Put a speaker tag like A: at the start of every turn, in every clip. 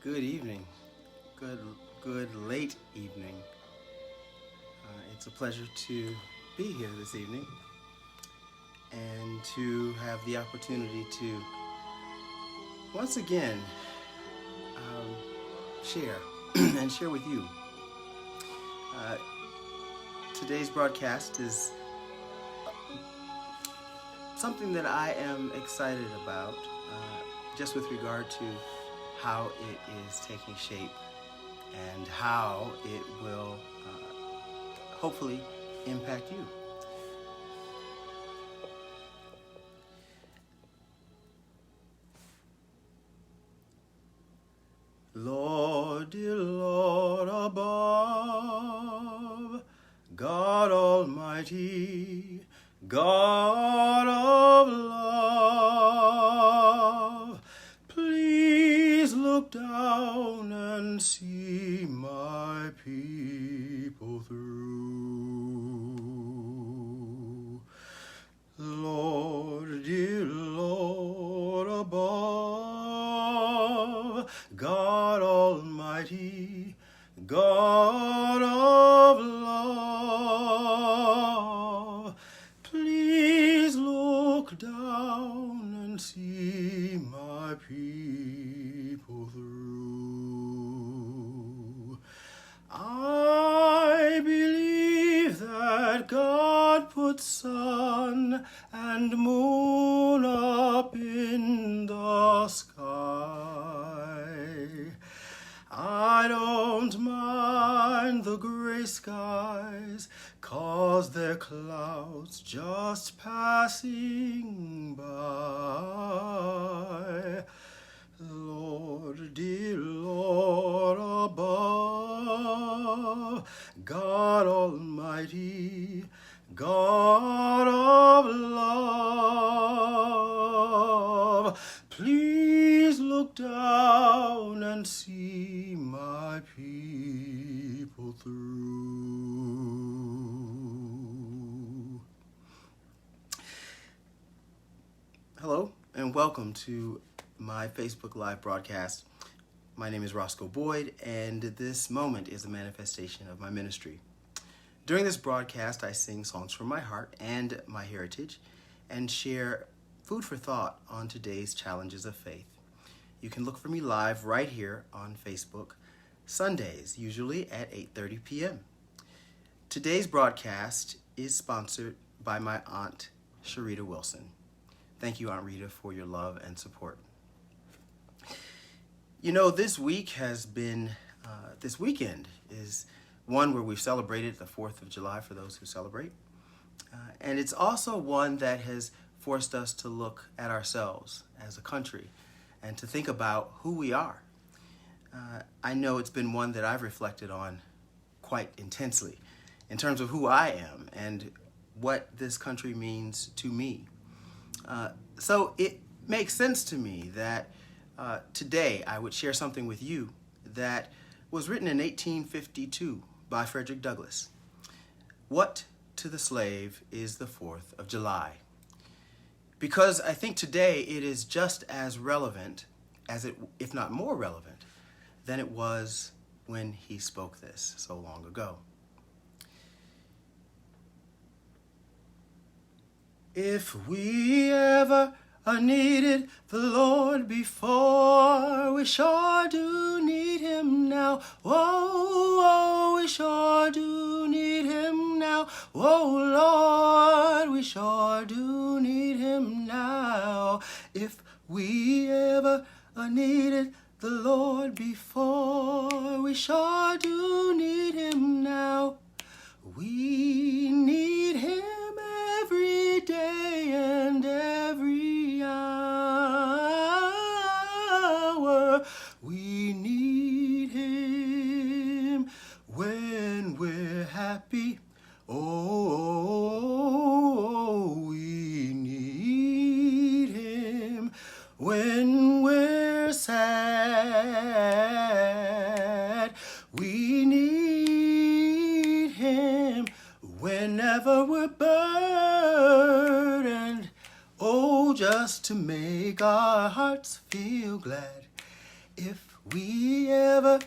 A: Good evening. Good late evening. It's a pleasure to be here this evening and to have the opportunity to once again share and share with you. Today's broadcast is something that I am excited about, just with regard to how it is taking shape and how it will hopefully impact you. Lord, dear Lord above, God Almighty, God of love, please look down and see my people through. Lord, dear Lord above, God Almighty, God of love, please look down and see my people through. I believe that God put sun and moon up in the sky. I don't mind the gray skies, 'cause they're clouds just passing by. Lord, dear Lord above, God Almighty, God of love, please look down and see my people through. Hello, and welcome to my Facebook Live broadcast. My name is Roscoe Boyd, and this moment is a manifestation of my ministry. During this broadcast, I sing songs from my heart and my heritage and share food for thought on today's challenges of faith. You can look for me live right here on Facebook, Sundays, usually at 8:30 p.m. Today's broadcast is sponsored by my Aunt Sharita Wilson. Thank you, Aunt Rita, for your love and support. You know, this weekend is one where we've celebrated the 4th of July for those who celebrate. And it's also one that has forced us to look at ourselves as a country and to think about who we are. I know it's been one that I've reflected on quite intensely in terms of who I am and what this country means to me. So it makes sense to me that today I would share something with you that was written in 1852 by Frederick Douglass. What to the slave is the 4th of July? Because I think today it is just as relevant as it, if not more relevant, than it was when he spoke this so long ago. If we ever needed the Lord before, we sure do need him now. Whoa, we sure do need him now. Whoa, Lord, we sure do need him now. If we ever needed the Lord before, we sure do need him now. We need him every day and every hour. We need him when we're happy. Oh, we need him when we're sad. We need him whenever we're burdened. Oh, just to make our hearts feel glad. If we ever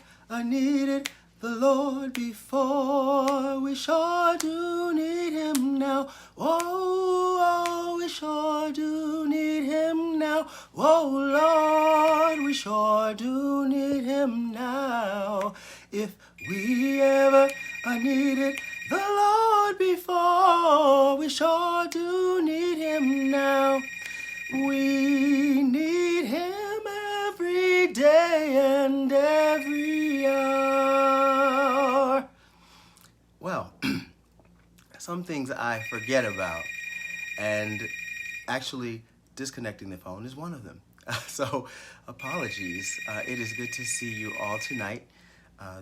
A: needed the Lord before, we sure do need him now. Oh, we sure do need him now. Oh, Lord, we sure do need him now. If we ever needed the Lord before, we sure do need him now. We need him every day and every hour. Well, some things I forget about, and actually disconnecting the phone is one of them. So apologies. It is good to see you all tonight.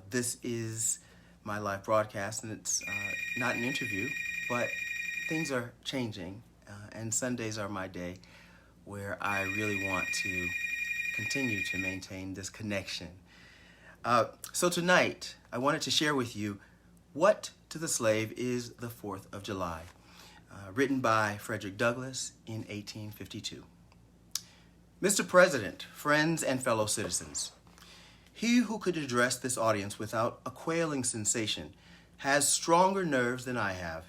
A: This is my live broadcast, and it's not an interview, but things are changing, and Sundays are my day where I really want to continue to maintain this connection. So tonight, I wanted to share with you What to the Slave is the 4th of July, written by Frederick Douglass in 1852. Mr. President, friends, and fellow citizens, he who could address this audience without a quailing sensation has stronger nerves than I have.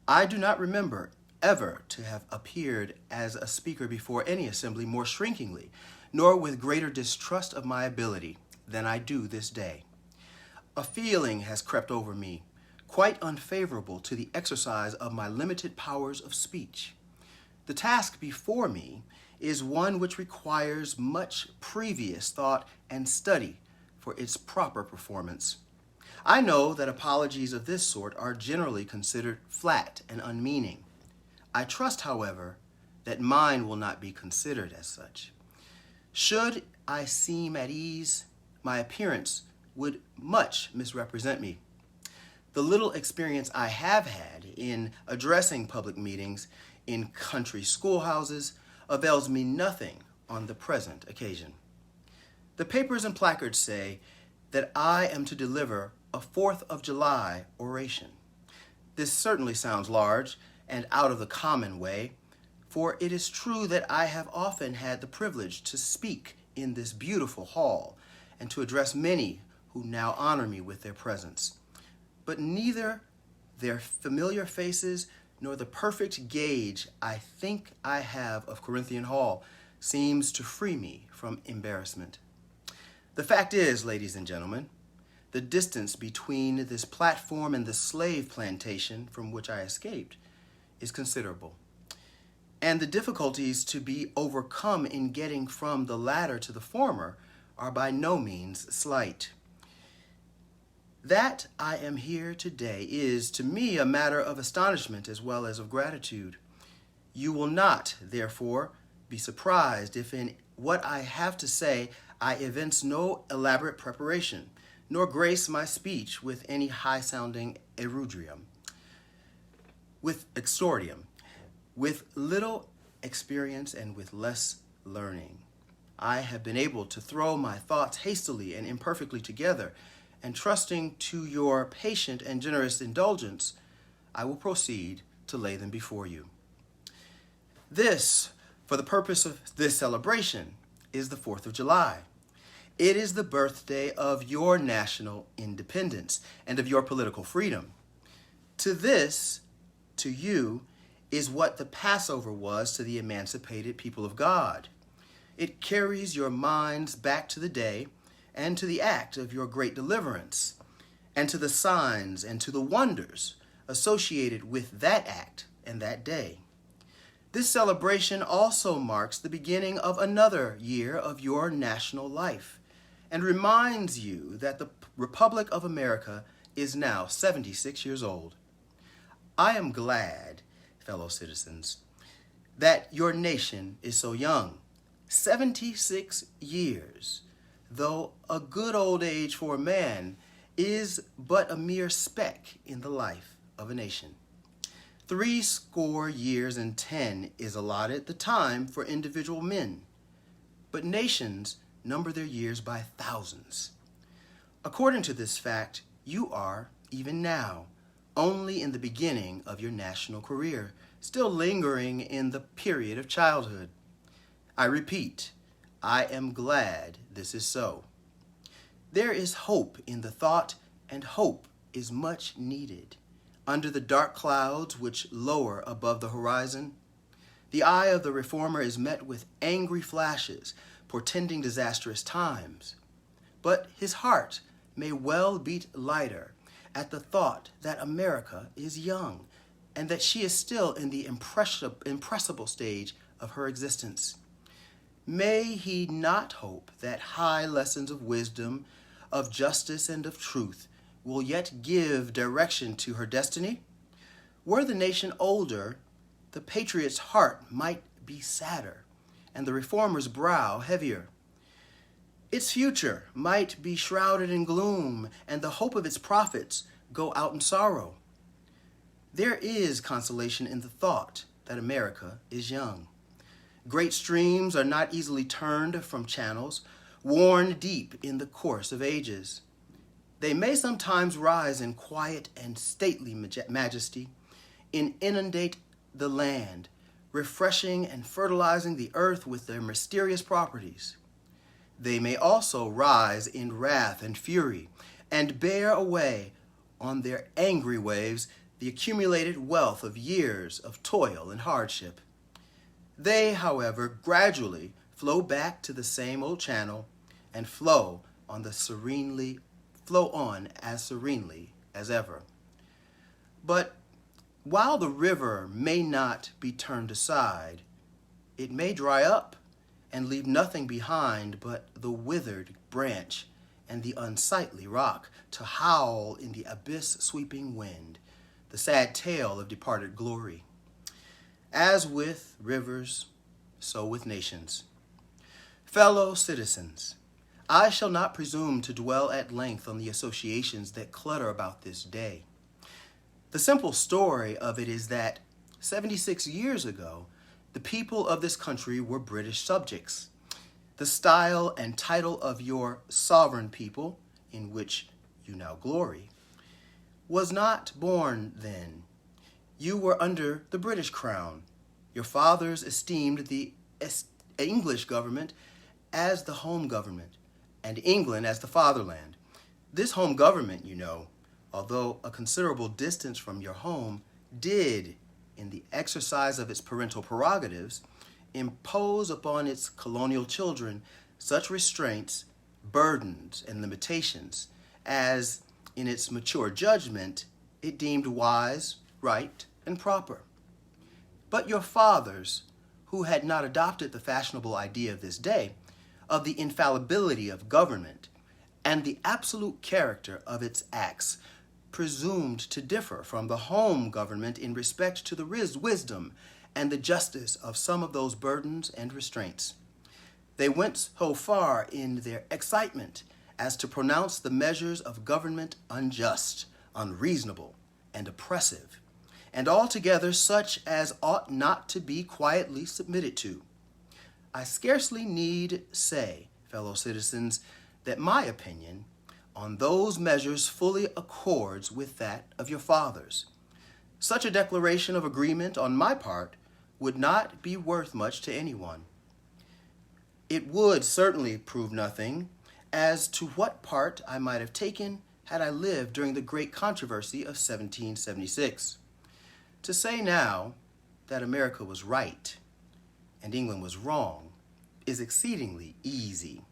A: I do not remember ever to have appeared as a speaker before any assembly more shrinkingly, nor with greater distrust of my ability than I do this day. A feeling has crept over me, quite unfavorable to the exercise of my limited powers of speech. The task before me is one which requires much previous thought and study for its proper performance. I know that apologies of this sort are generally considered flat and unmeaning. I trust, however, that mine will not be considered as such. Should I seem at ease, my appearance would much misrepresent me. The little experience I have had in addressing public meetings in country schoolhouses avails me nothing on the present occasion. The papers and placards say that I am to deliver a 4th of July oration. This certainly sounds large and out of the common way, for it is true that I have often had the privilege to speak in this beautiful hall and to address many who now honor me with their presence. But neither their familiar faces nor the perfect gauge I think I have of Corinthian Hall seems to free me from embarrassment. The fact is, ladies and gentlemen, the distance between this platform and the slave plantation from which I escaped is considerable, and the difficulties to be overcome in getting from the latter to the former are by no means slight. That I am here today is, to me, a matter of astonishment as well as of gratitude. You will not, therefore, be surprised if in what I have to say I evince no elaborate preparation, nor grace my speech with any high-sounding exordium. With little experience and with less learning, I have been able to throw my thoughts hastily and imperfectly together, and trusting to your patient and generous indulgence, I will proceed to lay them before you. This, for the purpose of this celebration, is the 4th of July. It is the birthday of your national independence and of your political freedom. To you, is what the Passover was to the emancipated people of God. It carries your minds back to the day and to the act of your great deliverance, and to the signs and to the wonders associated with that act and that day. This celebration also marks the beginning of another year of your national life, and reminds you that the Republic of America is now 76 years old. I am glad, fellow citizens, that your nation is so young. 76 years, though a good old age for a man, is but a mere speck in the life of a nation. 70 years and 10 is allotted the time for individual men, but nations number their years by thousands. According to this fact, you are, even now, only in the beginning of your national career, still lingering in the period of childhood. I repeat, I am glad this is so. There is hope in the thought, and hope is much needed. Under the dark clouds which lower above the horizon, the eye of the reformer is met with angry flashes, portending disastrous times. But his heart may well beat lighter at the thought that America is young, and that she is still in the impressible stage of her existence. May he not hope that high lessons of wisdom, of justice, and of truth will yet give direction to her destiny? Were the nation older, the patriot's heart might be sadder, and the reformer's brow heavier. Its future might be shrouded in gloom, and the hope of its prophets go out in sorrow. There is consolation in the thought that America is young. Great streams are not easily turned from channels worn deep in the course of ages. They may sometimes rise in quiet and stately majesty, inundate the land, refreshing and fertilizing the earth with their mysterious properties. They may also rise in wrath and fury, and bear away on their angry waves the accumulated wealth of years of toil and hardship. They, however, gradually flow back to the same old channel and flow on as serenely as ever. But while the river may not be turned aside, it may dry up and leave nothing behind but the withered branch and the unsightly rock to howl in the abyss-sweeping wind, the sad tale of departed glory. As with rivers, so with nations. Fellow citizens, I shall not presume to dwell at length on the associations that clutter about this day. The simple story of it is that 76 years ago, the people of this country were British subjects. The style and title of your sovereign people, in which you now glory, was not born then. You were under the British crown. Your fathers esteemed the English government as the home government, and England as the fatherland. This home government, you know, although a considerable distance from your home, did, in the exercise of its parental prerogatives, impose upon its colonial children such restraints, burdens, and limitations as, in its mature judgment, it deemed wise, right, and proper. But your fathers, who had not adopted the fashionable idea of this day, of the infallibility of government, and the absolute character of its acts, presumed to differ from the home government in respect to the wisdom and the justice of some of those burdens and restraints. They went so far in their excitement as to pronounce the measures of government unjust, unreasonable, and oppressive, and altogether such as ought not to be quietly submitted to. I scarcely need say, fellow citizens, that my opinion on those measures fully accords with that of your fathers. Such a declaration of agreement on my part would not be worth much to anyone. It would certainly prove nothing as to what part I might have taken had I lived during the great controversy of 1776. To say now that America was right and England was wrong is exceedingly easy.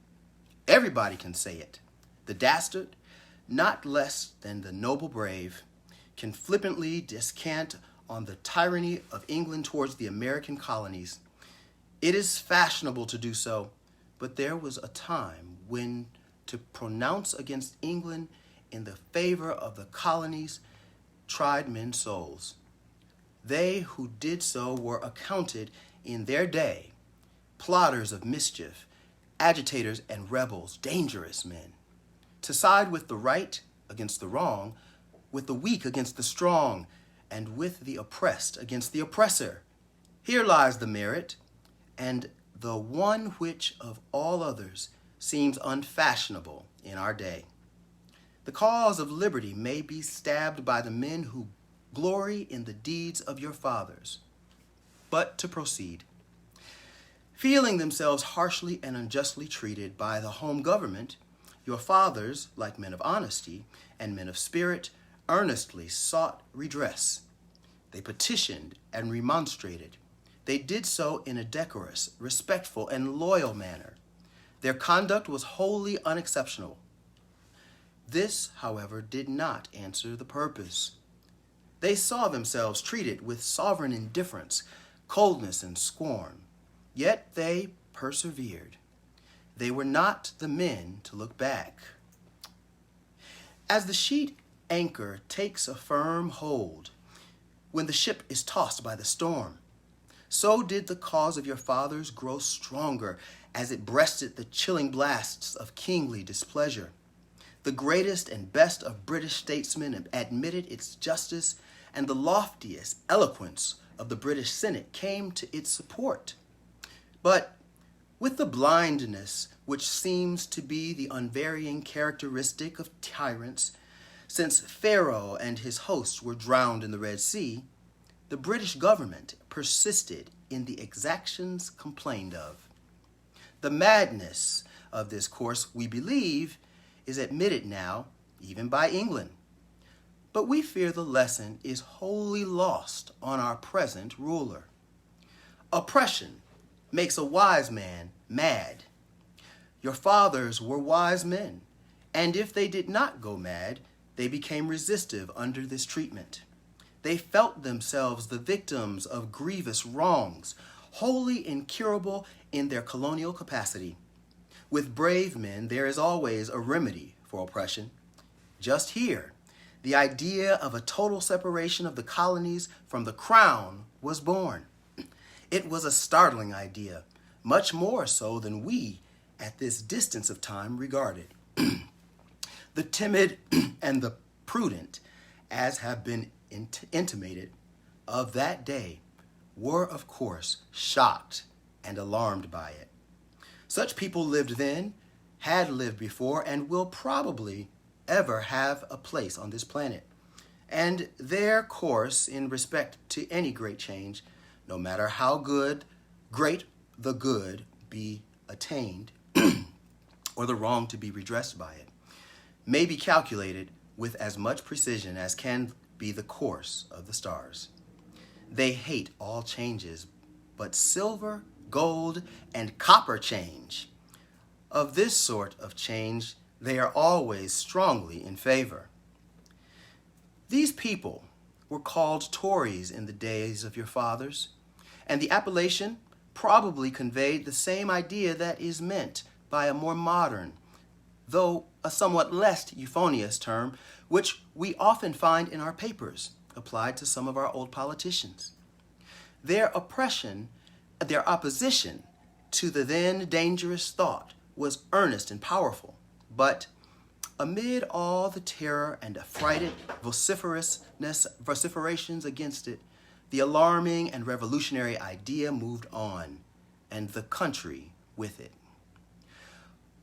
A: Everybody can say it. The dastard, not less than the noble brave, can flippantly descant on the tyranny of England towards the American colonies. It is fashionable to do so, but there was a time when to pronounce against England in the favor of the colonies tried men's souls. They who did so were accounted in their day plotters of mischief, agitators and rebels, dangerous men. To side with the right against the wrong, with the weak against the strong, and with the oppressed against the oppressor. Here lies the merit, and the one which of all others seems unfashionable in our day. The cause of liberty may be stabbed by the men who glory in the deeds of your fathers. But to proceed. Feeling themselves harshly and unjustly treated by the home government, your fathers, like men of honesty and men of spirit, earnestly sought redress. They petitioned and remonstrated. They did so in a decorous, respectful, and loyal manner. Their conduct was wholly unexceptionable. This, however, did not answer the purpose. They saw themselves treated with sovereign indifference, coldness, and scorn. Yet they persevered. They were not the men to look back. As the sheet anchor takes a firm hold when the ship is tossed by the storm, so did the cause of your fathers grow stronger as it breasted the chilling blasts of kingly displeasure. The greatest and best of British statesmen admitted its justice, and the loftiest eloquence of the British Senate came to its support. But with the blindness which seems to be the unvarying characteristic of tyrants, since Pharaoh and his hosts were drowned in the Red Sea, the British government persisted in the exactions complained of. The madness of this course, we believe, is admitted now, even by England. But we fear the lesson is wholly lost on our present ruler. Oppression makes a wise man mad. Your fathers were wise men, and if they did not go mad, they became resistive under this treatment. They felt themselves the victims of grievous wrongs, wholly incurable in their colonial capacity. With brave men, there is always a remedy for oppression. Just here, the idea of a total separation of the colonies from the crown was born. It was a startling idea, much more so than we, at this distance of time, regarded. The timid and the prudent, as have been intimated, of that day were, of course, shocked and alarmed by it. Such people lived then, had lived before, and will probably ever have a place on this planet. And their course in respect to any great change, no matter how great the good be attained, or the wrong to be redressed by it, may be calculated with as much precision as can be the course of the stars. They hate all changes but silver, gold, and copper change. Of this sort of change, they are always strongly in favor. These people were called Tories in the days of your fathers, and the appellation probably conveyed the same idea that is meant by a more modern, though a somewhat less euphonious term, which we often find in our papers, applied to some of our old politicians. Their opposition to the then dangerous thought was earnest and powerful, but amid all the terror and affrighted vociferations against it, the alarming and revolutionary idea moved on, and the country with it.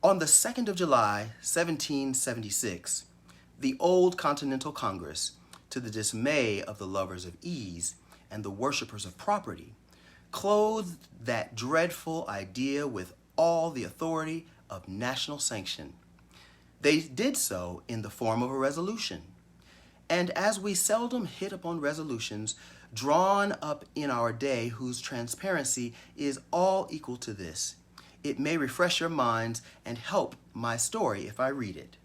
A: On the 2nd of July, 1776, the old Continental Congress, to the dismay of the lovers of ease and the worshippers of property, clothed that dreadful idea with all the authority of national sanction. They did so in the form of a resolution. And as we seldom hit upon resolutions drawn up in our day whose transparency is all equal to this, it may refresh your minds and help my story if I read it.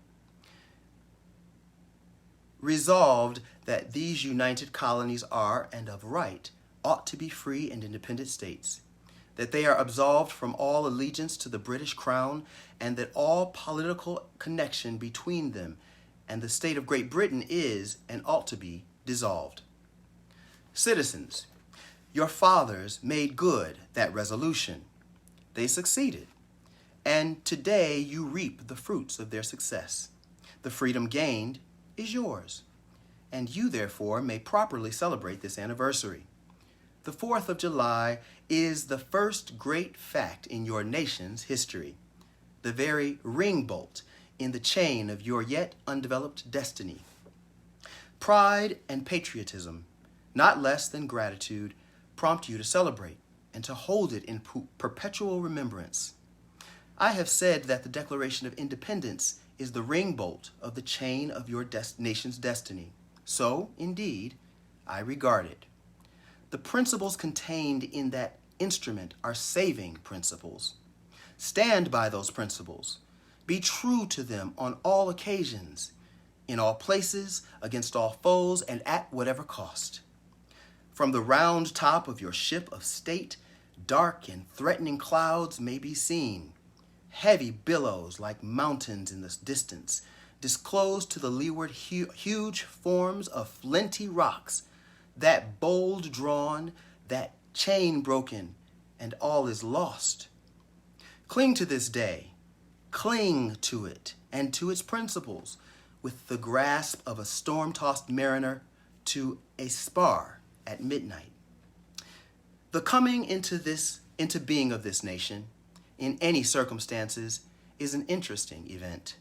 A: Resolved that these united colonies are, and of right, ought to be free and independent states, that they are absolved from all allegiance to the British Crown, and that all political connection between them and the state of Great Britain is and ought to be dissolved. Citizens, your fathers made good that resolution. They succeeded, and today you reap the fruits of their success. The freedom gained is yours, and you therefore may properly celebrate this anniversary. The 4th of July is the first great fact in your nation's history, the very ring bolt in the chain of your yet undeveloped destiny. Pride and patriotism, not less than gratitude, prompt you to celebrate. and to hold it in perpetual remembrance. I have said that the Declaration of Independence is the ring bolt of the chain of your nation's destiny. So, indeed, I regard it. The principles contained in that instrument are saving principles. Stand by those principles. Be true to them on all occasions, in all places, against all foes, and at whatever cost. From the round top of your ship of state, dark and threatening clouds may be seen. Heavy billows like mountains in the distance disclose to the leeward huge forms of flinty rocks, that bold drawn, that chain broken, and all is lost. Cling to this day, cling to it and to its principles with the grasp of a storm-tossed mariner to a spar at midnight. The coming into being of this nation, in any circumstances, is an interesting event.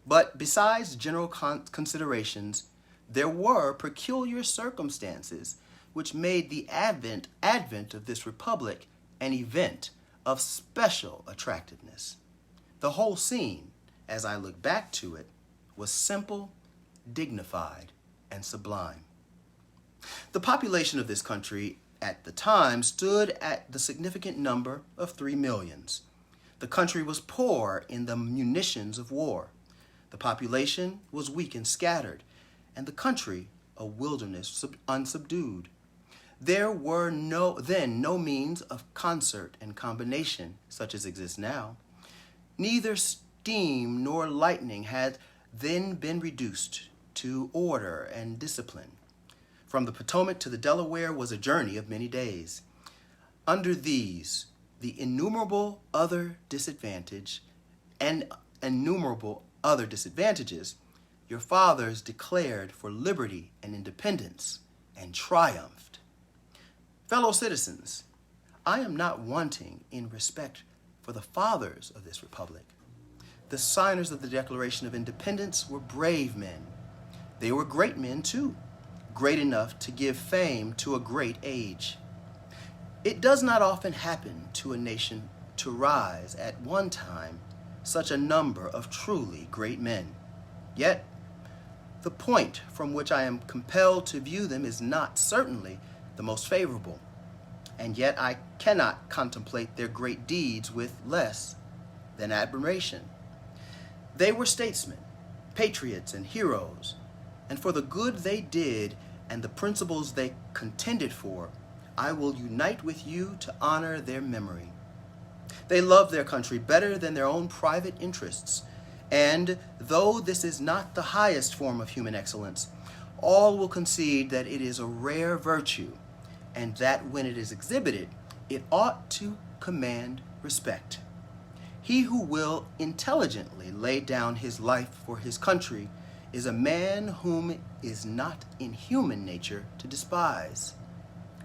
A: But besides general considerations, there were peculiar circumstances which made the advent of this republic an event of special attractiveness. The whole scene, as I look back to it, was simple, dignified, and sublime. The population of this country at the time stood at the significant number of 3 millions. The country was poor in the munitions of war. The population was weak and scattered, and the country a wilderness unsubdued. There were then no means of concert and combination such as exist now. Neither steam nor lightning had then been reduced to order and discipline. From the Potomac to the Delaware was a journey of many days. Under these, the innumerable other disadvantages, your fathers declared for liberty and independence and triumphed. Fellow citizens, I am not wanting in respect for the fathers of this republic. The signers of the Declaration of Independence were brave men. They were great men, too, great enough to give fame to a great age. It does not often happen to a nation to rise at one time such a number of truly great men. Yet, the point from which I am compelled to view them is not certainly the most favorable, and yet I cannot contemplate their great deeds with less than admiration. They were statesmen, patriots, and heroes, and for the good they did and the principles they contended for, I will unite with you to honor their memory. They loved their country better than their own private interests, and though this is not the highest form of human excellence, all will concede that it is a rare virtue, and that when it is exhibited, it ought to command respect. He who will intelligently lay down his life for his country is a man whom it is not in human nature to despise.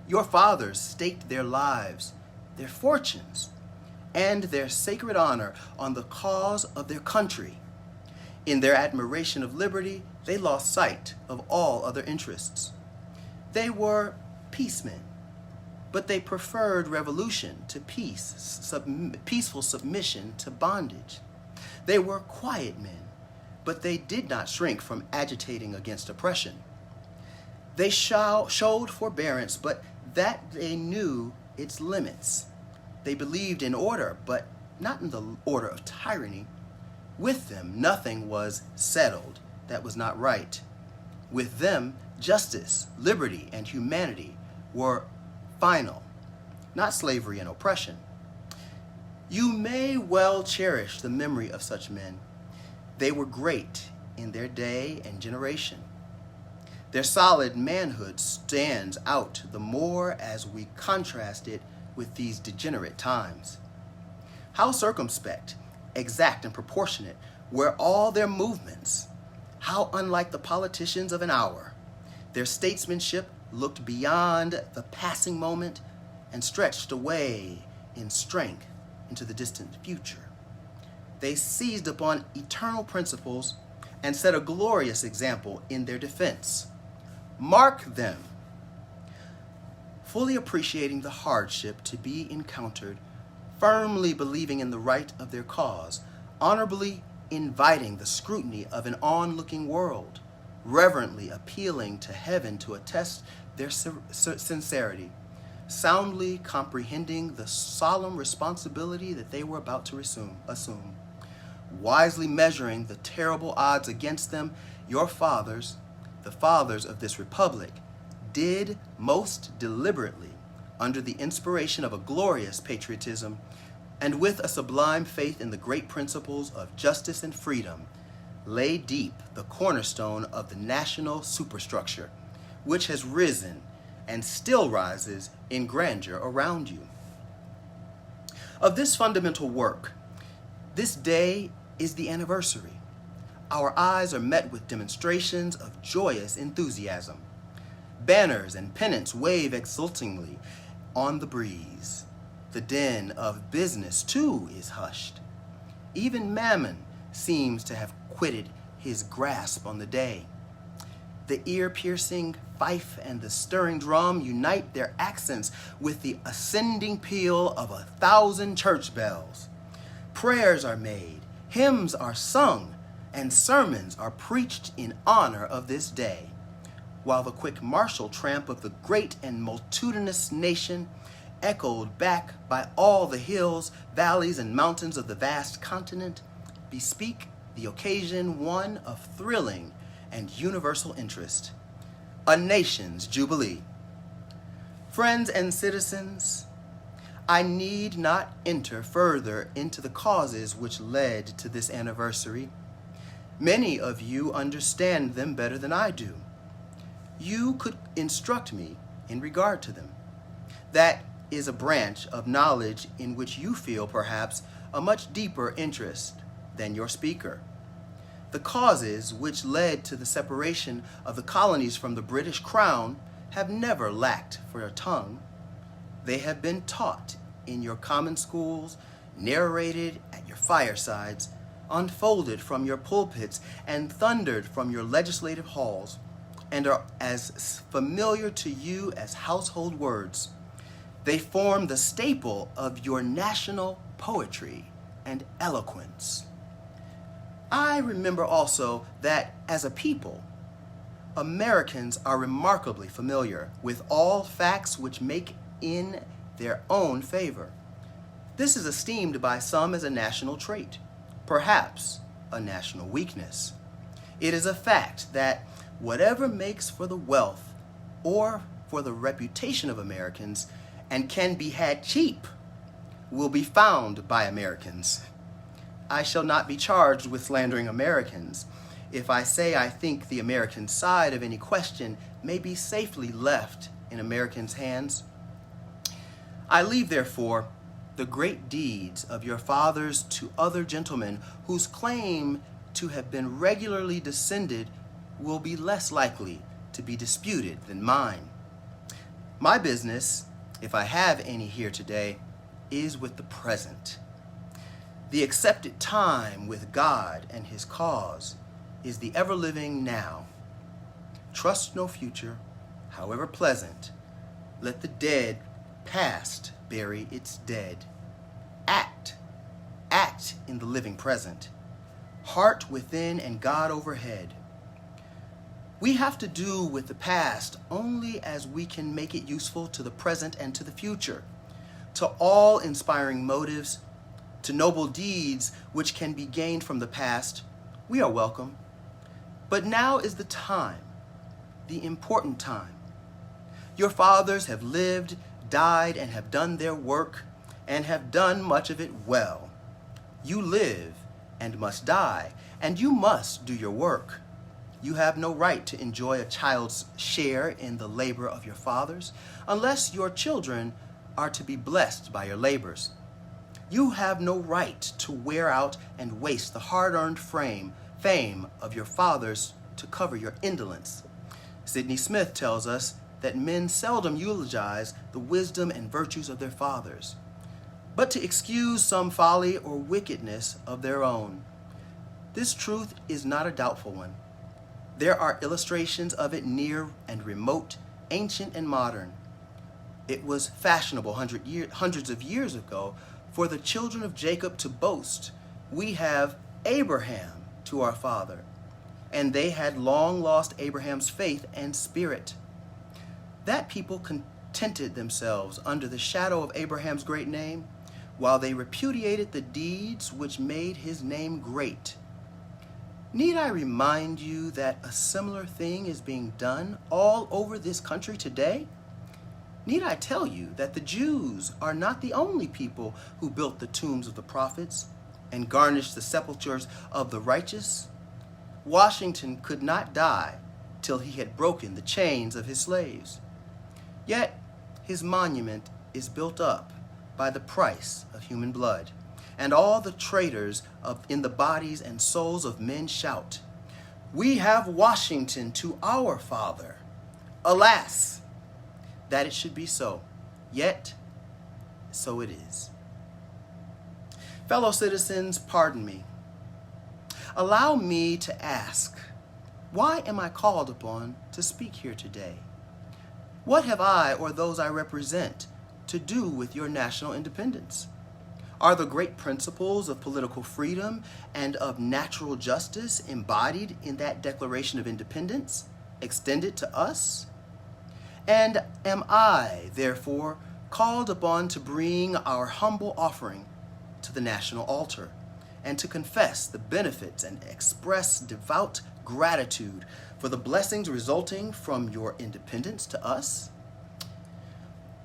A: Your fathers staked their lives, their fortunes, and their sacred honor on the cause of their country. In their admiration of liberty, they lost sight of all other interests. They were peacemen, but they preferred revolution to peaceful submission to bondage. They were quiet men, but they did not shrink from agitating against oppression. They showed forbearance, but that they knew its limits. They believed in order, but not in the order of tyranny. With them, nothing was settled that was not right. With them, justice, liberty, and humanity were final, not slavery and oppression. You may well cherish the memory of such men. They were great in their day and generation. Their solid manhood stands out the more as we contrast it with these degenerate times. How circumspect, exact, and proportionate were all their movements. How unlike the politicians of an hour. Their statesmanship looked beyond the passing moment and stretched away in strength into the distant future. They seized upon eternal principles and set a glorious example in their defense. Mark them. fully appreciating the hardship to be encountered, firmly believing in the right of their cause, honorably inviting the scrutiny of an onlooking world, reverently appealing to heaven to attest their sincerity, soundly comprehending the solemn responsibility that they were about to assume, wisely measuring the terrible odds against them. Your fathers, the fathers of this republic, did most deliberately, under the inspiration of a glorious patriotism, and with a sublime faith in the great principles of justice and freedom, lay deep the cornerstone of the national superstructure, which has risen and still rises in grandeur around you. Of this fundamental work, this day is the anniversary. Our eyes are met with demonstrations of joyous enthusiasm. Banners and pennants wave exultingly on the breeze. The din of business, too, is hushed. Even Mammon seems to have quitted his grasp on the day. The ear-piercing fife and the stirring drum unite their accents with the ascending peal of 1,000 church bells. Prayers are made, hymns are sung, and sermons are preached in honor of this day, while the quick martial tramp of the great and multitudinous nation, echoed back by all the hills, valleys, and mountains of the vast continent, bespeak the occasion one of thrilling and universal interest, a nation's jubilee. Friends and citizens, I need not enter further into the causes which led to this anniversary. Many of you understand them better than I do. You could instruct me in regard to them. That is a branch of knowledge in which you feel perhaps a much deeper interest than your speaker. The causes which led to the separation of the colonies from the British Crown have never lacked for a tongue. They have been taught in your common schools, narrated at your firesides, unfolded from your pulpits, and thundered from your legislative halls, and are as familiar to you as household words. They form the staple of your national poetry and eloquence. I remember also that as a people, Americans are remarkably familiar with all facts which make in their own favor. This is esteemed by some as a national trait, perhaps a national weakness. It is a fact that whatever makes for the wealth or for the reputation of Americans and can be had cheap will be found by Americans. I shall not be charged with slandering Americans if I say I think the American side of any question may be safely left in Americans' hands. I leave, therefore, the great deeds of your fathers to other gentlemen whose claim to have been regularly descended will be less likely to be disputed than mine. My business, if I have any here today, is with the present. The accepted time with God and his cause is the ever-living now. Trust no future, however pleasant. Let the dead past bury its dead. Act in the living present. Heart within and God overhead. We have to do with the past only as we can make it useful to the present and to the future, to all inspiring motives, to noble deeds which can be gained from the past. We are welcome. But now is the time, the important time. Your fathers have lived, died, and have done their work, and have done much of it well. You live and must die, and you must do your work. You have no right to enjoy a child's share in the labor of your fathers, unless your children are to be blessed by your labors. You have no right to wear out and waste the hard-earned fame of your fathers to cover your indolence. Sidney Smith tells us that men seldom eulogize the wisdom and virtues of their fathers, but to excuse some folly or wickedness of their own. This truth is not a doubtful one. There are illustrations of it near and remote, ancient and modern. It was fashionable hundreds of years ago for the children of Jacob to boast, "We have Abraham to our father." And they had long lost Abraham's faith and spirit. That people contented themselves under the shadow of Abraham's great name, while they repudiated the deeds which made his name great. Need I remind you that a similar thing is being done all over this country today? Need I tell you that the Jews are not the only people who built the tombs of the prophets and garnished the sepulchres of the righteous? Washington could not die till he had broken the chains of his slaves. Yet his monument is built up by the price of human blood, and all the traitors in the bodies and souls of men shout, "We have Washington to our father." Alas, that it should be so, yet so it is. Fellow citizens, pardon me. Allow me to ask, why am I called upon to speak here today? What have I or those I represent to do with your national independence? Are the great principles of political freedom and of natural justice embodied in that Declaration of Independence extended to us? And am I, therefore, called upon to bring our humble offering to the national altar and to confess the benefits and express devout gratitude for the blessings resulting from your independence to us?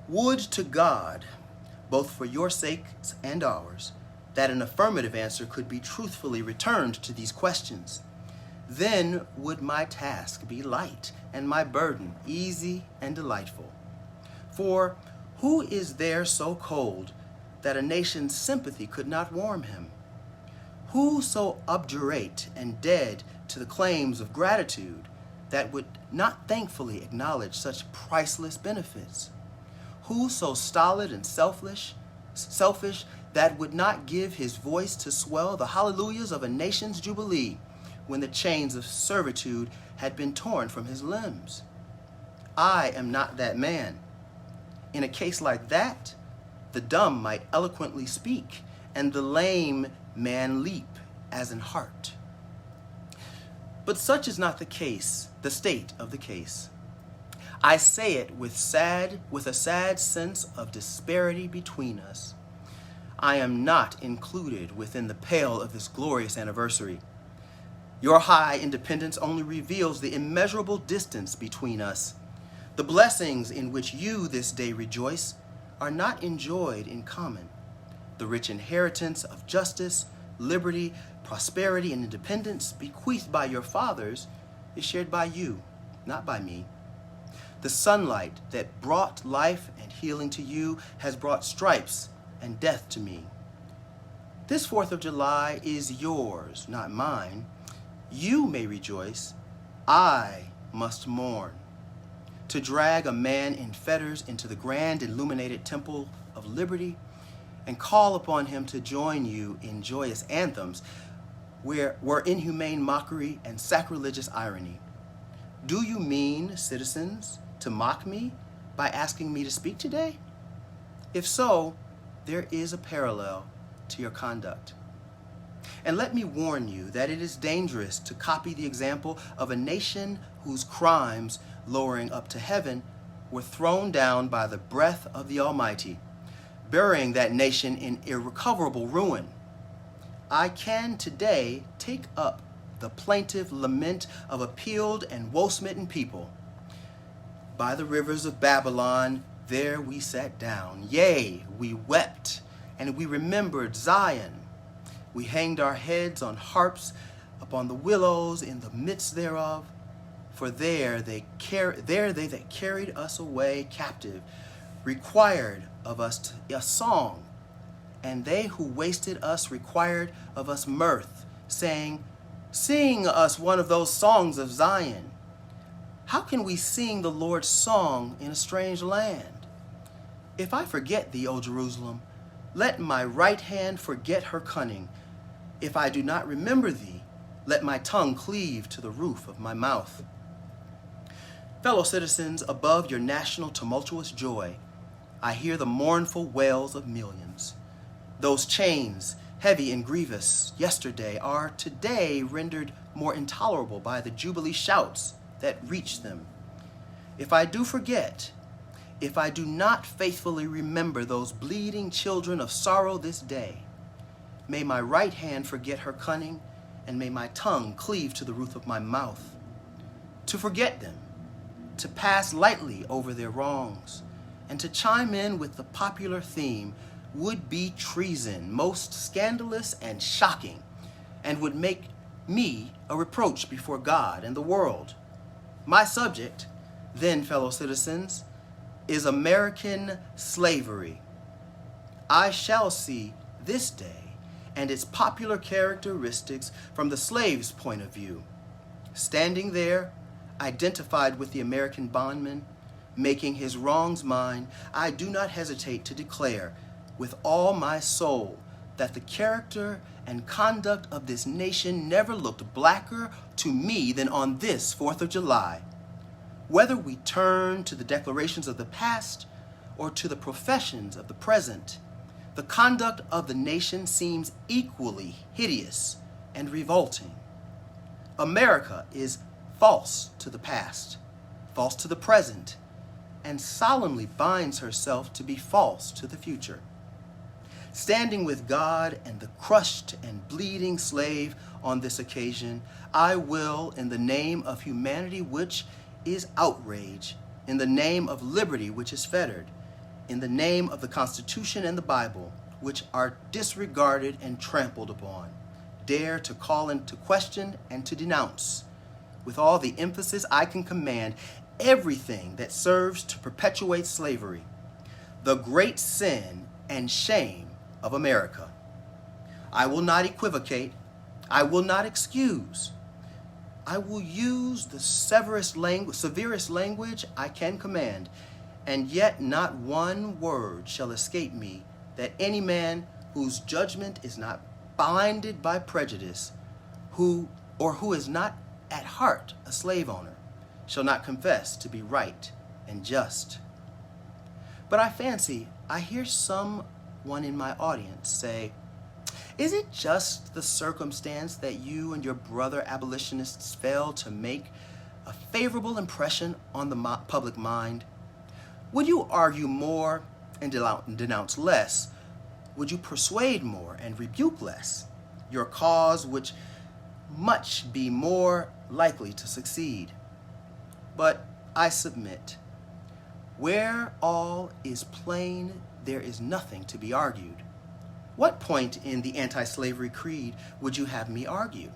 A: Would to God, both for your sakes and ours, that an affirmative answer could be truthfully returned to these questions. Then would my task be light and my burden easy and delightful. For who is there so cold that a nation's sympathy could not warm him? Who so obdurate and dead to the claims of gratitude that would not thankfully acknowledge such priceless benefits? Who so stolid and selfish that would not give his voice to swell the hallelujahs of a nation's jubilee when the chains of servitude had been torn from his limbs? I am not that man. In a case like that, the dumb might eloquently speak, and the lame man leap as in heart. But such is not the case, the state of the case. I say it with a sad sense of disparity between us. I am not included within the pale of this glorious anniversary. Your high independence only reveals the immeasurable distance between us. The blessings in which you this day rejoice are not enjoyed in common. The rich inheritance of justice, liberty, prosperity, and independence bequeathed by your fathers is shared by you, not by me. The sunlight that brought life and healing to you has brought stripes and death to me. This 4th of July is yours, not mine. You may rejoice, I must mourn. To drag a man in fetters into the grand illuminated temple of liberty and call upon him to join you in joyous anthems were inhumane mockery and sacrilegious irony. Do you mean, citizens, to mock me by asking me to speak today? If so, there is a parallel to your conduct. And let me warn you that it is dangerous to copy the example of a nation whose crimes, lowering up to heaven, were thrown down by the breath of the Almighty, burying that nation in irrecoverable ruin. I can today take up the plaintive lament of a peeled and woe-smitten people. By the rivers of Babylon, there we sat down. Yea, we wept, and we remembered Zion. We hanged our heads on harps upon the willows in the midst thereof. For there they that carried us away captive required of us a song, and they who wasted us required of us mirth, saying, "Sing us one of those songs of Zion." How can we sing the Lord's song in a strange land? If I forget thee, O Jerusalem, let my right hand forget her cunning. If I do not remember thee, let my tongue cleave to the roof of my mouth. Fellow citizens, above your national tumultuous joy, I hear the mournful wails of millions. Those chains, heavy and grievous yesterday, are today rendered more intolerable by the jubilee shouts that reach them. If I do forget, if I do not faithfully remember those bleeding children of sorrow this day, may my right hand forget her cunning, and may my tongue cleave to the roof of my mouth. To forget them, to pass lightly over their wrongs, and to chime in with the popular theme would be treason, most scandalous and shocking, and would make me a reproach before God and the world. My subject, then, fellow citizens, is American slavery. I shall see this day and its popular characteristics from the slave's point of view. Standing there, identified with the American bondman, making his wrongs mine, I do not hesitate to declare with all my soul that the character and conduct of this nation never looked blacker to me than on this 4th of July. Whether we turn to the declarations of the past or to the professions of the present, the conduct of the nation seems equally hideous and revolting. America is false to the past, false to the present, and solemnly binds herself to be false to the future. Standing with God and the crushed and bleeding slave on this occasion, I will, in the name of humanity which is outrage, in the name of liberty which is fettered, in the name of the Constitution and the Bible, which are disregarded and trampled upon, dare to call into question and to denounce, with all the emphasis I can command, everything that serves to perpetuate slavery, the great sin and shame of America. I will not equivocate. I will not excuse. I will use the severest severest language I can command, and yet not one word shall escape me that any man whose judgment is not blinded by prejudice, who is not at heart a slave owner, shall not confess to be right and just. But I fancy I hear someone in my audience say, is it just the circumstance that you and your brother abolitionists failed to make a favorable impression on the public mind? Would you argue more and denounce less? Would you persuade more and rebuke less? Your cause would much be more likely to succeed. But I submit, where all is plain, there is nothing to be argued. What point in the anti-slavery creed would you have me argue?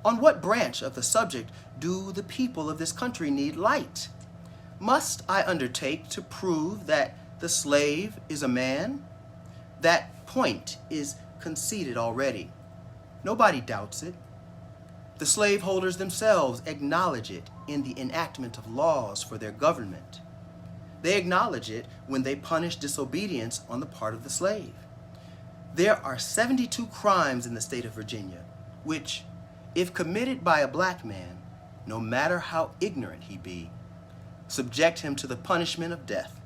A: On what branch of the subject do the people of this country need light? Must I undertake to prove that the slave is a man? That point is conceded already. Nobody doubts it. The slaveholders themselves acknowledge it in the enactment of laws for their government. They acknowledge it when they punish disobedience on the part of the slave. There are 72 crimes in the state of Virginia, which, if committed by a black man, no matter how ignorant he be, subject him to the punishment of death,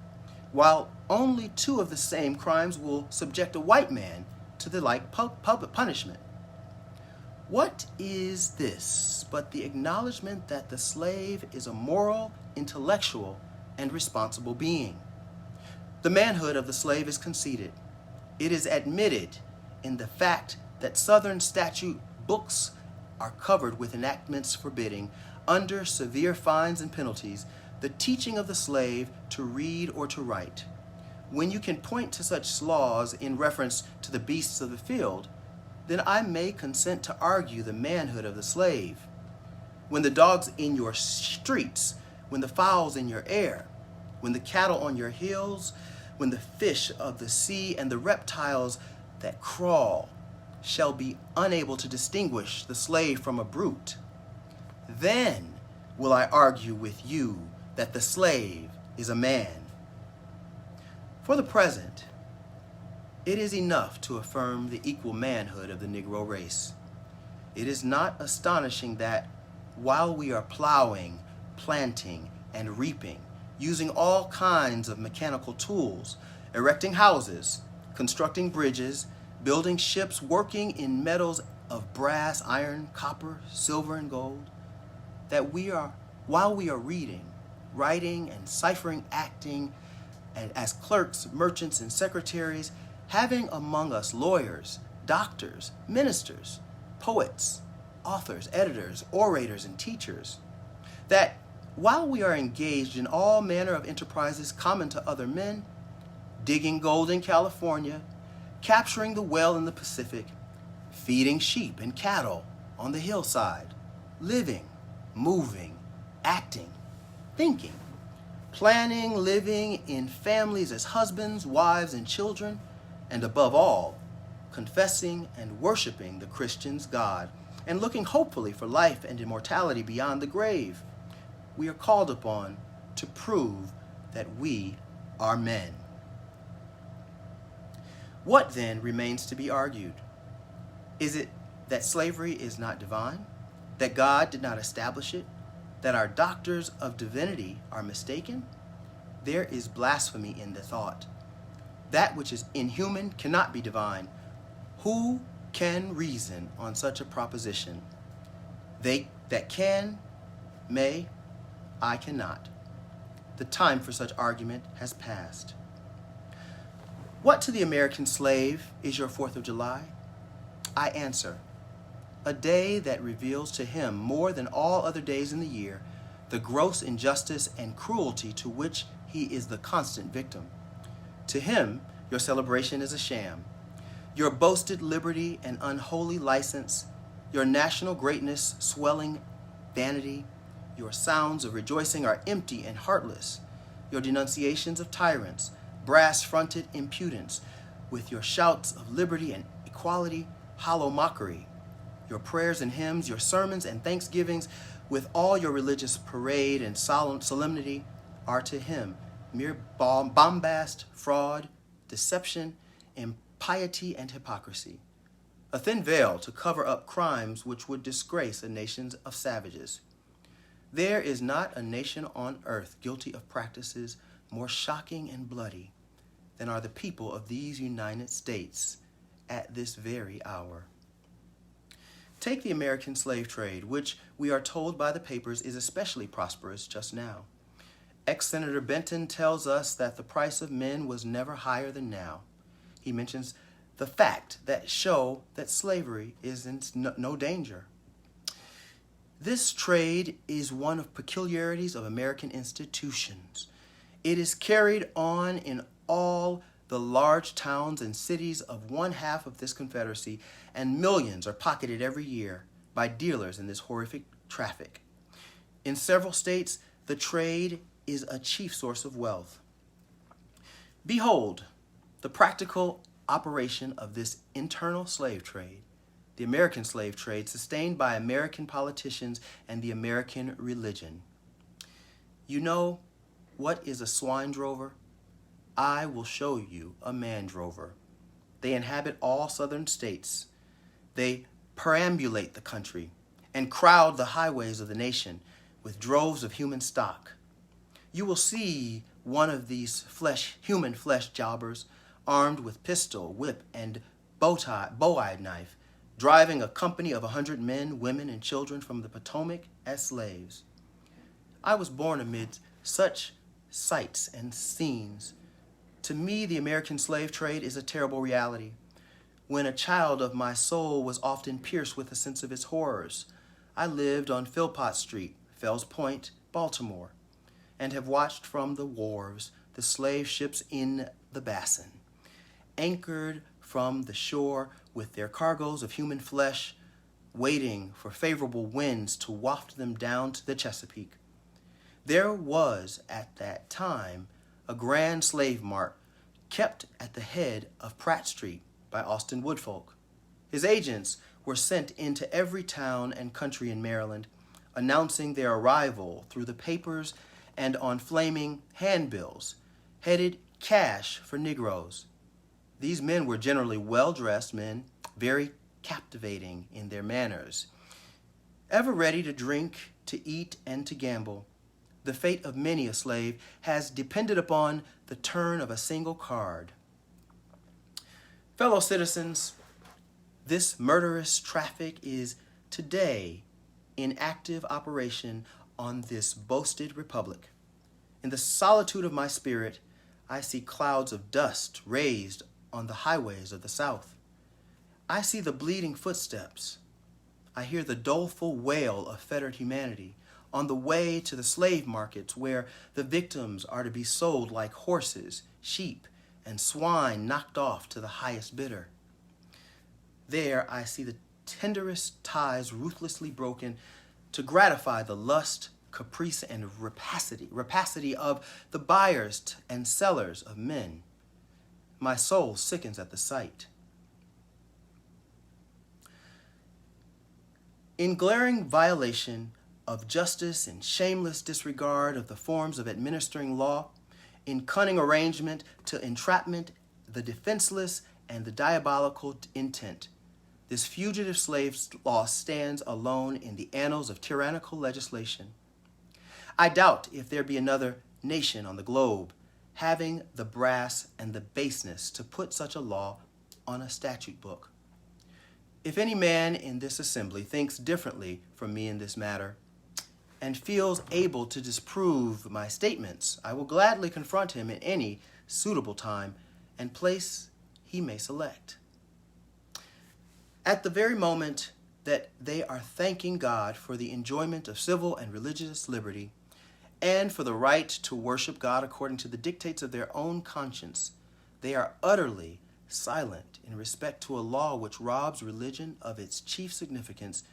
A: while only 2 of the same crimes will subject a white man to the like public punishment. What is this but the acknowledgement that the slave is a moral, intellectual, and responsible being? The manhood of the slave is conceded. It is admitted in the fact that Southern statute books are covered with enactments forbidding, under severe fines and penalties, the teaching of the slave to read or to write. When you can point to such laws in reference to the beasts of the field, then I may consent to argue the manhood of the slave. When the dogs in your streets, when the fowls in your air, when the cattle on your hills, when the fish of the sea and the reptiles that crawl shall be unable to distinguish the slave from a brute, then will I argue with you that the slave is a man. For the present, it is enough to affirm the equal manhood of the Negro race. It is not astonishing that while we are plowing, planting, and reaping, using all kinds of mechanical tools, erecting houses, constructing bridges, building ships, working in metals of brass, iron, copper, silver, and gold, that while we are reading, writing, and ciphering, acting, and as clerks, merchants, and secretaries, having among us lawyers, doctors, ministers, poets, authors, editors, orators, and teachers, that while we are engaged in all manner of enterprises common to other men, digging gold in California, capturing the whale in the Pacific, feeding sheep and cattle on the hillside, living, moving, acting, thinking, planning, living in families as husbands, wives, and children, and above all, confessing and worshiping the Christian's God, and looking hopefully for life and immortality beyond the grave, we are called upon to prove that we are men. What then remains to be argued? Is it that slavery is not divine, that God did not establish it, that our doctors of divinity are mistaken? There is blasphemy in the thought. That which is inhuman cannot be divine. Who can reason on such a proposition? They that can, may, I cannot. The time for such argument has passed. What to the American slave is your 4th of July? I answer, a day that reveals to him more than all other days in the year the gross injustice and cruelty to which he is the constant victim. To him, your celebration is a sham. Your boasted liberty and unholy license, your national greatness swelling vanity, your sounds of rejoicing are empty and heartless. Your denunciations of tyrants, brass-fronted impudence, with your shouts of liberty and equality, hollow mockery. Your prayers and hymns, your sermons and thanksgivings, with all your religious parade and solemnity, are to him mere bombast, fraud, deception, impiety, and hypocrisy. A thin veil to cover up crimes which would disgrace a nation of savages. There is not a nation on earth guilty of practices more shocking and bloody than are the people of these United States at this very hour. Take the American slave trade, which we are told by the papers is especially prosperous just now. Ex-Senator Benton tells us that the price of men was never higher than now. He mentions the fact that show that slavery is in no danger. This trade is one of peculiarities of American institutions. It is carried on in all the large towns and cities of one half of this Confederacy, and millions are pocketed every year by dealers in this horrific traffic. In several states, the trade is a chief source of wealth. Behold the practical operation of this internal slave trade, the American slave trade sustained by American politicians and the American religion. You know what is a swine drover? I will show you a man drover. They inhabit all southern states. They perambulate the country and crowd the highways of the nation with droves of human stock. You will see one of these human flesh jobbers armed with pistol, whip, and bow-eyed knife, driving a company of 100 men, women, and children from the Potomac as slaves. I was born amid such sights and scenes. To me, the American slave trade is a terrible reality. When a child of my soul was often pierced with a sense of its horrors. I lived on Philpott Street, Fells Point, Baltimore, and have watched from the wharves the slave ships in the basin, anchored from the shore with their cargoes of human flesh, waiting for favorable winds to waft them down to the Chesapeake. There was at that time a grand slave mart kept at the head of Pratt Street by Austin Woodfolk. His agents were sent into every town and country in Maryland, announcing their arrival through the papers and on flaming handbills, headed "Cash for Negroes." These men were generally well-dressed men, very captivating in their manners, ever ready to drink, to eat, and to gamble. the fate of many a slave has depended upon the turn of a single card. Fellow citizens, this murderous traffic is today in active operation on this boasted republic. In the solitude of my spirit, I see clouds of dust raised on the highways of the South. I see the bleeding footsteps. I hear the doleful wail of fettered humanity on the way to the slave markets where the victims are to be sold like horses, sheep, and swine knocked off to the highest bidder. There I see the tenderest ties ruthlessly broken to gratify the lust, caprice, and rapacity of the buyers and sellers of men. My soul sickens at the sight. In glaring violation of justice and shameless disregard of the forms of administering law, in cunning arrangement to entrapment the defenseless and the diabolical intent, this fugitive slave law stands alone in the annals of tyrannical legislation. I doubt if there be another nation on the globe having the brass and the baseness to put such a law on a statute book. If any man in this assembly thinks differently from me in this matter and feels able to disprove my statements, I will gladly confront him in any suitable time and place he may select. At the very moment that they are thanking God for the enjoyment of civil and religious liberty and for the right to worship God according to the dictates of their own conscience, they are utterly silent in respect to a law which robs religion of its chief significance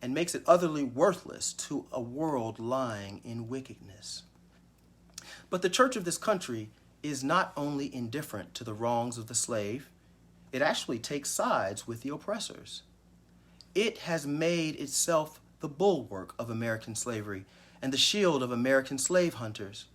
A: and makes it utterly worthless to a world lying in wickedness. But the church of this country is not only indifferent to the wrongs of the slave, it actually takes sides with the oppressors. It has made itself the bulwark of American slavery and the shield of American slave hunters.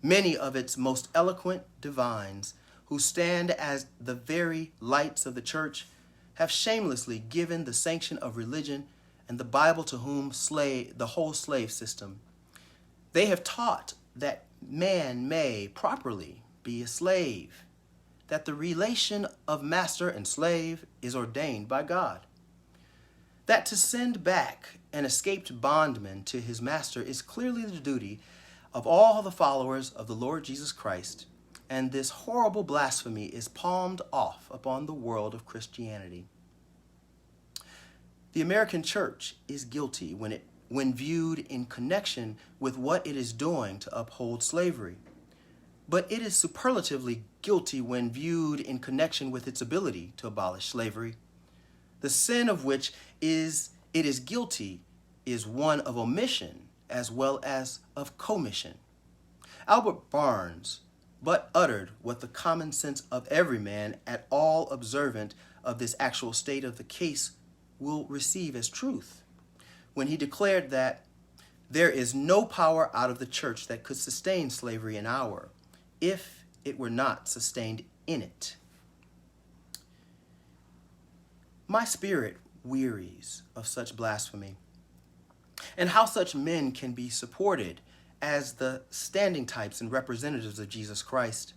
A: Many of its most eloquent divines, who stand as the very lights of the church, have shamelessly given the sanction of religion and the Bible to whom the whole slave system. They have taught that man may properly be a slave, that the relation of master and slave is ordained by God, that to send back an escaped bondman to his master is clearly the duty of all the followers of the Lord Jesus Christ, and this horrible blasphemy is palmed off upon the world of Christianity. The American church is guilty when viewed in connection with what it is doing to uphold slavery, but it is superlatively guilty when viewed in connection with its ability to abolish slavery. The sin of which it is guilty is one of omission as well as of commission. Albert Barnes but uttered what the common sense of every man at all observant of this actual state of the case will receive as truth, when he declared that there is no power out of the church that could sustain slavery an hour, if it were not sustained in it. My spirit wearies of such blasphemy, and how such men can be supported as the standing types and representatives of Jesus Christ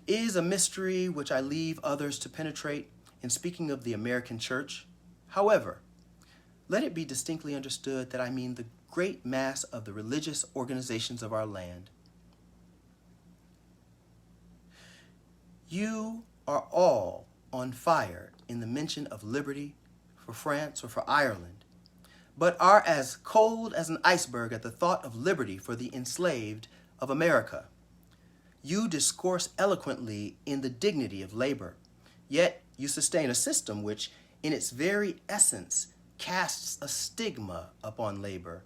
A: is a mystery which I leave others to penetrate in speaking of the American church. However, let it be distinctly understood that I mean the great mass of the religious organizations of our land. You are all on fire in the mention of liberty for France or for Ireland, but are as cold as an iceberg at the thought of liberty for the enslaved of America. You discourse eloquently in the dignity of labor, yet you sustain a system which, in its very essence, casts a stigma upon labor.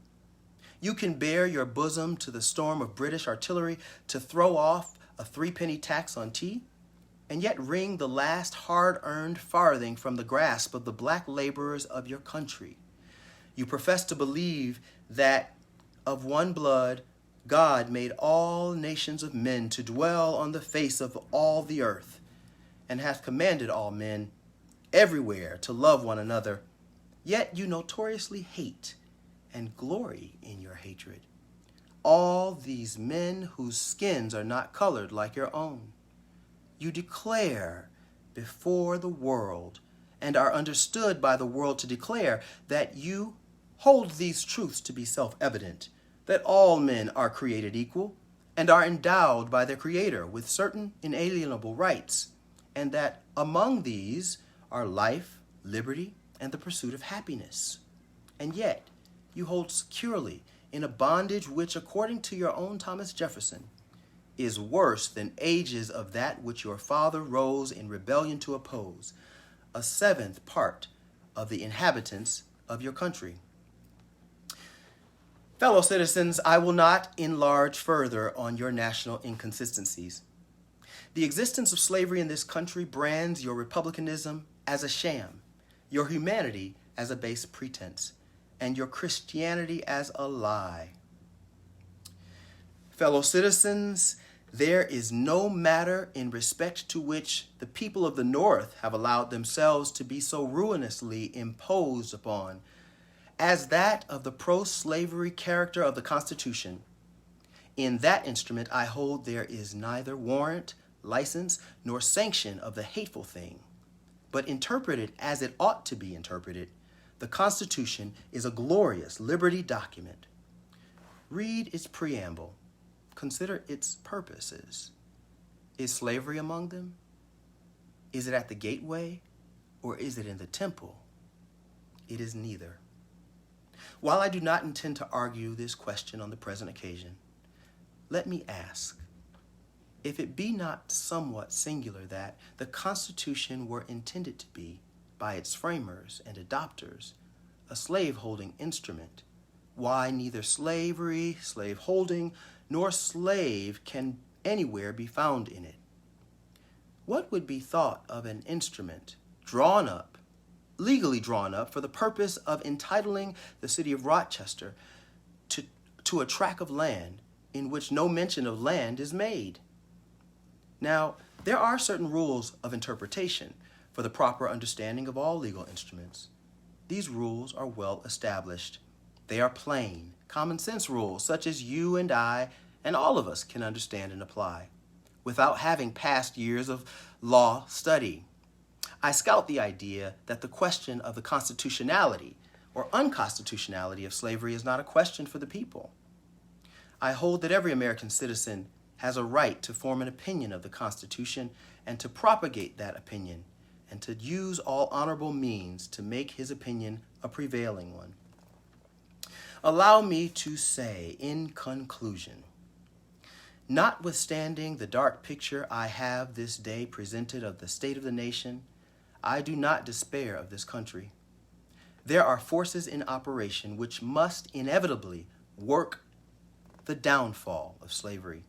A: You can bare your bosom to the storm of British artillery to throw off a 3-penny tax on tea, and yet wring the last hard-earned farthing from the grasp of the black laborers of your country. You profess to believe that of one blood God made all nations of men to dwell on the face of all the earth, and hath commanded all men everywhere to love one another. Yet you notoriously hate and glory in your hatred. all these men whose skins are not colored like your own. You declare before the world and are understood by the world to declare that you hold these truths to be self-evident, that all men are created equal and are endowed by their Creator with certain inalienable rights, and that among these are life, liberty, and the pursuit of happiness. And yet, you hold securely in a bondage which, according to your own Thomas Jefferson, is worse than ages of that which your father rose in rebellion to oppose, a seventh part of the inhabitants of your country. Fellow citizens, I will not enlarge further on your national inconsistencies. The existence of slavery in this country brands your republicanism as a sham, your humanity as a base pretense, and your Christianity as a lie. Fellow citizens, there is no matter in respect to which the people of the North have allowed themselves to be so ruinously imposed upon as that of the pro-slavery character of the Constitution. In that instrument, I hold there is neither warrant, license, nor sanction of the hateful thing. But interpreted as it ought to be interpreted, the Constitution is a glorious liberty document. Read its preamble. Consider its purposes. Is slavery among them? Is it at the gateway, or is it in the temple? It is neither. While I do not intend to argue this question on the present occasion, let me ask, if it be not somewhat singular that the Constitution were intended to be, by its framers and adopters, a slave-holding instrument, why neither slavery, slave-holding, nor slave can anywhere be found in it? What would be thought of an instrument legally drawn up for the purpose of entitling the city of Rochester to a tract of land in which no mention of land is made? Now, there are certain rules of interpretation for the proper understanding of all legal instruments. These rules are well established. They are plain, common sense rules, such as you and I and all of us can understand and apply, without having past years of law study. I scout the idea that the question of the constitutionality or unconstitutionality of slavery is not a question for the people. I hold that every American citizen has a right to form an opinion of the Constitution and to propagate that opinion, and to use all honorable means to make his opinion a prevailing one. Allow me to say, in conclusion, notwithstanding the dark picture I have this day presented of the state of the nation, I do not despair of this country. There are forces in operation which must inevitably work the downfall of slavery.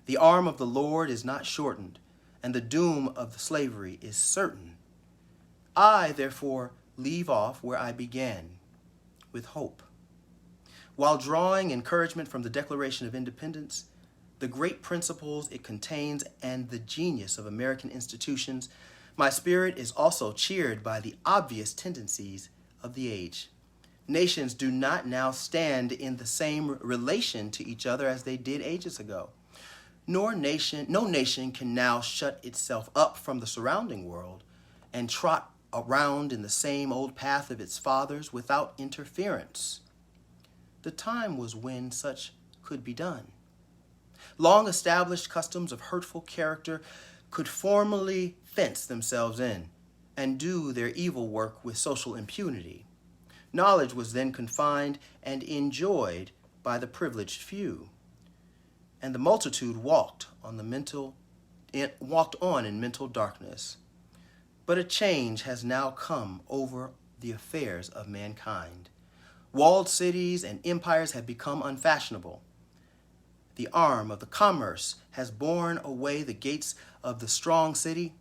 A: The arm of the Lord is not shortened, and the doom of the slavery is certain. I, therefore, leave off where I began, with hope. While drawing encouragement from the Declaration of Independence, the great principles it contains, and the genius of American institutions, my spirit is also cheered by the obvious tendencies of the age. Nations do not now stand in the same relation to each other as they did ages ago. No nation can now shut itself up from the surrounding world and trot around in the same old path of its fathers without interference. The time was when such could be done. Long-established customs of hurtful character could formally fence themselves in and do their evil work with social impunity. Knowledge was then confined and enjoyed by the privileged few, and the multitude walked on in mental darkness. But a change has now come over the affairs of mankind. Walled cities and empires have become unfashionable. The arm of the commerce has borne away the gates of the strong city.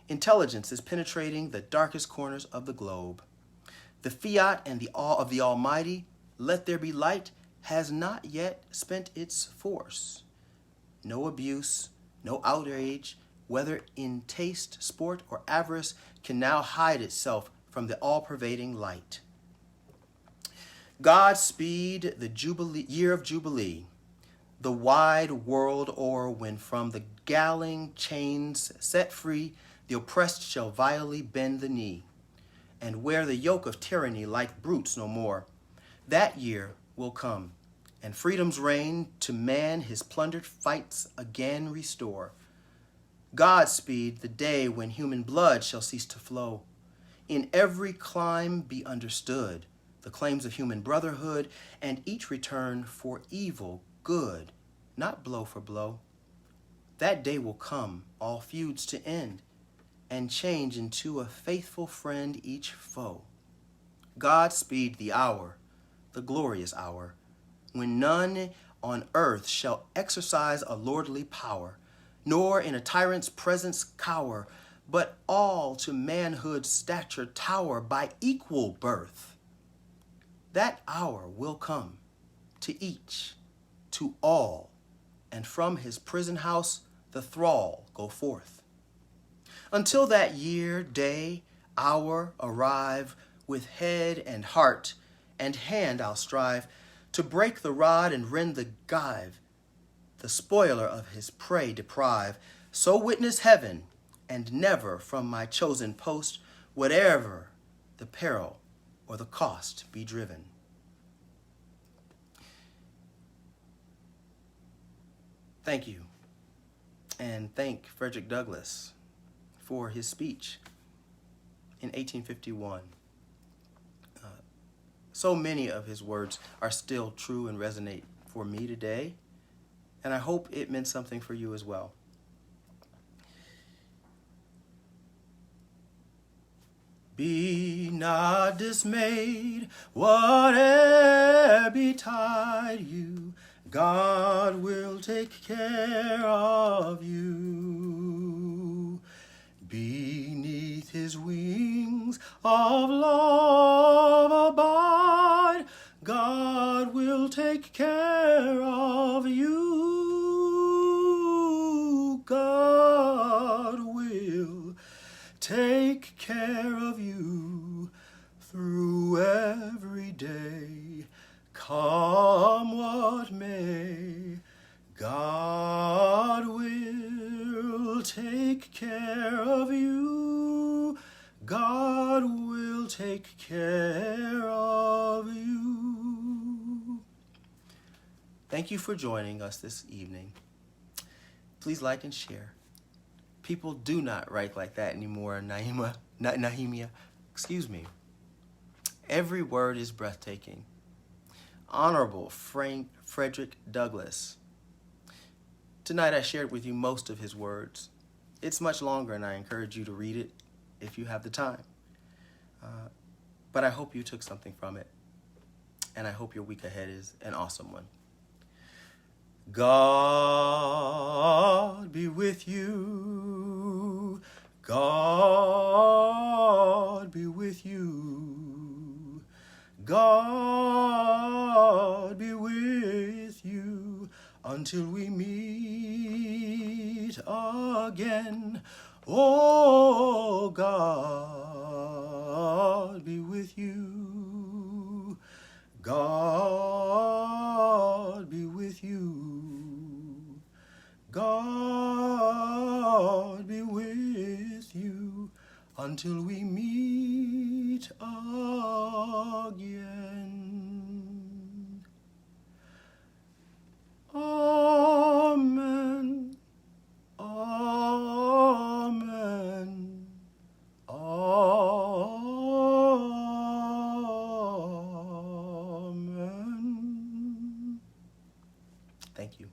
A: Intelligence is penetrating the darkest corners of the globe. The fiat and the awe of the Almighty, let there be light, has not yet spent its force. No abuse, no outrage, whether in taste, sport, or avarice, can now hide itself from the all-pervading light. God speed the year of Jubilee. the wide world o'er, when from the galling chains set free, the oppressed shall vilely bend the knee, and wear the yoke of tyranny like brutes no more. That year will come, and freedom's reign to man his plundered fights again restore. Godspeed the day when human blood shall cease to flow. In every clime be understood the claims of human brotherhood, and each return for evil good, not blow for blow. That day will come, all feuds to end, and change into a faithful friend each foe. Godspeed the hour, the glorious hour, when none on earth shall exercise a lordly power, nor in a tyrant's presence cower, but all to manhood's stature tower by equal birth. That hour will come to each, to all, and from his prison house the thrall go forth. Until that year, day, hour arrive, with head and heart and hand I'll strive to break the rod and rend the gyve, the spoiler of his prey deprive. So witness heaven, and never from my chosen post, whatever the peril or the cost, be driven. Thank you, and thank Frederick Douglass for his speech in 1851. So many of his words are still true and resonate for me today, and I hope it meant something for you as well. Be not dismayed, whate'er betide you, God will take care of you. Beneath his wings of love abide, God will take care of you. God will take care of you through every day, come what may. God will take care of you. God will take care of you. Thank you for joining us this evening. Please like and share. People do not write like that anymore, Nahimia. Excuse me. Every word is breathtaking. Honorable Frederick Douglass. Tonight I shared with you most of his words. It's much longer, and I encourage you to read it if you have the time. But I hope you took something from it, and I hope your week ahead is an awesome one. God be with you. God be with you. God be with you until we meet again. Oh, God be with you. God be with you. God be with you until we meet again. Amen. Amen. Amen. Thank you.